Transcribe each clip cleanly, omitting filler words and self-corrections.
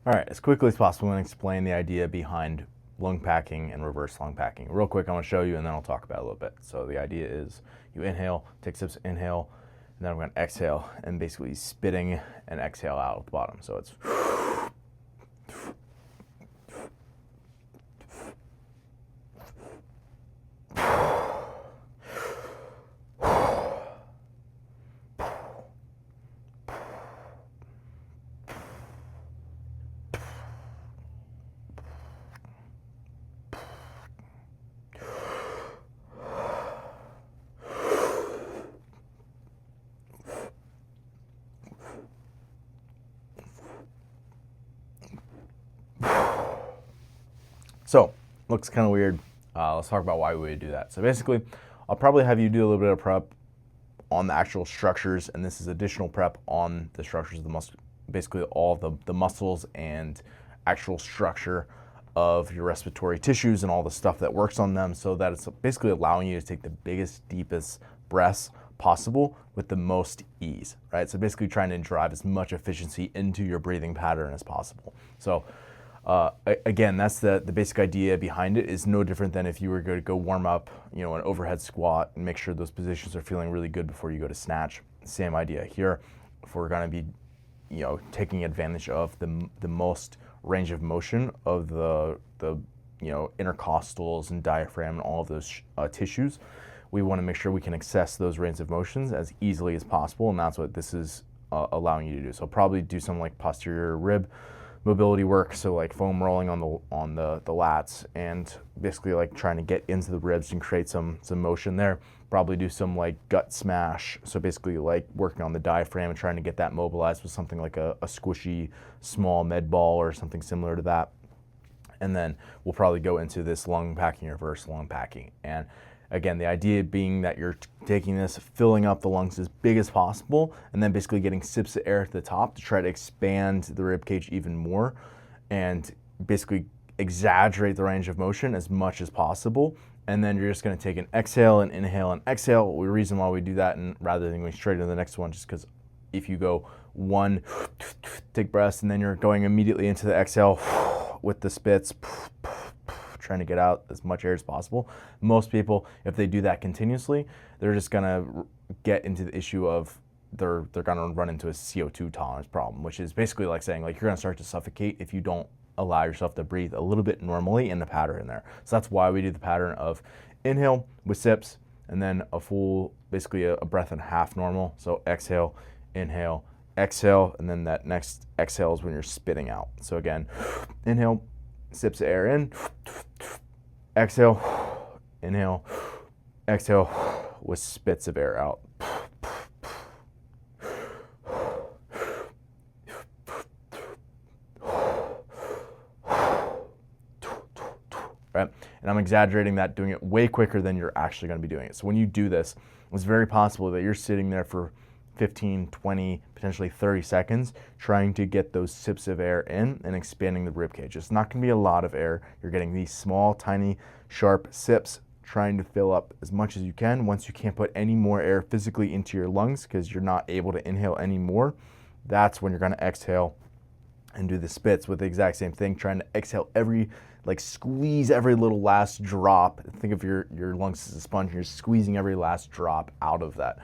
All right, as quickly as possible, I'm going to explain the idea behind lung packing and reverse lung packing. Real quick, I'm going to show you and then I'll talk about it a little bit. So the idea is you inhale, take sips, inhale, and then I'm going to exhale and basically spitting and exhale out at the bottom. So it's so looks kind of weird. Let's talk about why we would do that. So basically, I'll probably have you do a little bit of prep on the actual structures, and this is additional prep on the structures of the muscle, basically all the muscles and actual structure of your respiratory tissues and all the stuff that works on them, so that it's basically allowing you to take the biggest, deepest breaths possible with the most ease, right? So basically trying to drive as much efficiency into your breathing pattern as possible. So again, that's the basic idea behind it. Is no different than if you were going to go warm up, an overhead squat and make sure those positions are feeling really good before you go to snatch. Same idea here. If we're going to be, taking advantage of the most range of motion of the intercostals and diaphragm and all of those tissues, we want to make sure we can access those range of motions as easily as possible, and that's what this is allowing you to do. So probably do some like posterior rib mobility work, so like foam rolling on the lats and basically like trying to get into the ribs and create some motion there. Probably do some like gut smash, so basically like working on the diaphragm and trying to get that mobilized with something like a squishy small med ball or something similar to that. And then we'll probably go into this lung packing, reverse lung packing. And again, the idea being that you're taking this, filling up the lungs as big as possible, and then basically getting sips of air at the top to try to expand the rib cage even more and basically exaggerate the range of motion as much as possible. And then you're just going to take an exhale and inhale and exhale. The reason why we do that, and rather than going straight into the next one, just because if you go one, take breaths, and then you're going immediately into the exhale with the spits, trying to get out as much air as possible. Most people, if they do that continuously, they're just gonna get into the issue of they're gonna run into a CO2 tolerance problem, which is basically like saying like you're gonna start to suffocate if you don't allow yourself to breathe a little bit normally in the pattern there. So that's why we do the pattern of inhale with sips and then a full, basically a breath and a half normal. So exhale, inhale, exhale, and then that next exhale is when you're spitting out. So again, inhale, sips of air in, exhale, inhale, exhale with spits of air out. Right? And I'm exaggerating that, doing it way quicker than you're actually going to be doing it. So when you do this, it's very possible that you're sitting there for 15, 20, potentially 30 seconds trying to get those sips of air in and expanding the rib cage. It's not going to be a lot of air. You're getting these small, tiny, sharp sips, trying to fill up as much as you can. Once you can't put any more air physically into your lungs because you're not able to inhale anymore, that's when you're going to exhale and do the spits with the exact same thing, trying to exhale squeeze every little last drop. Think of your lungs as a sponge, and you're squeezing every last drop out of that.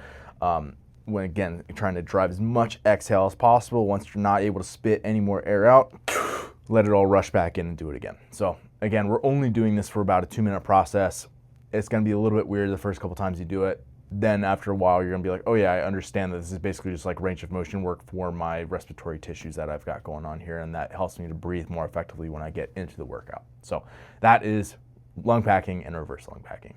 When again, you're trying to drive as much exhale as possible. Once you're not able to spit any more air out, let it all rush back in and do it again. So again, we're only doing this for about a 2-minute process. It's gonna be a little bit weird the first couple times you do it. Then after a while, you're gonna be like, oh yeah, I understand that this is basically just like range of motion work for my respiratory tissues that I've got going on here, and that helps me to breathe more effectively when I get into the workout. So that is lung packing and reverse lung packing.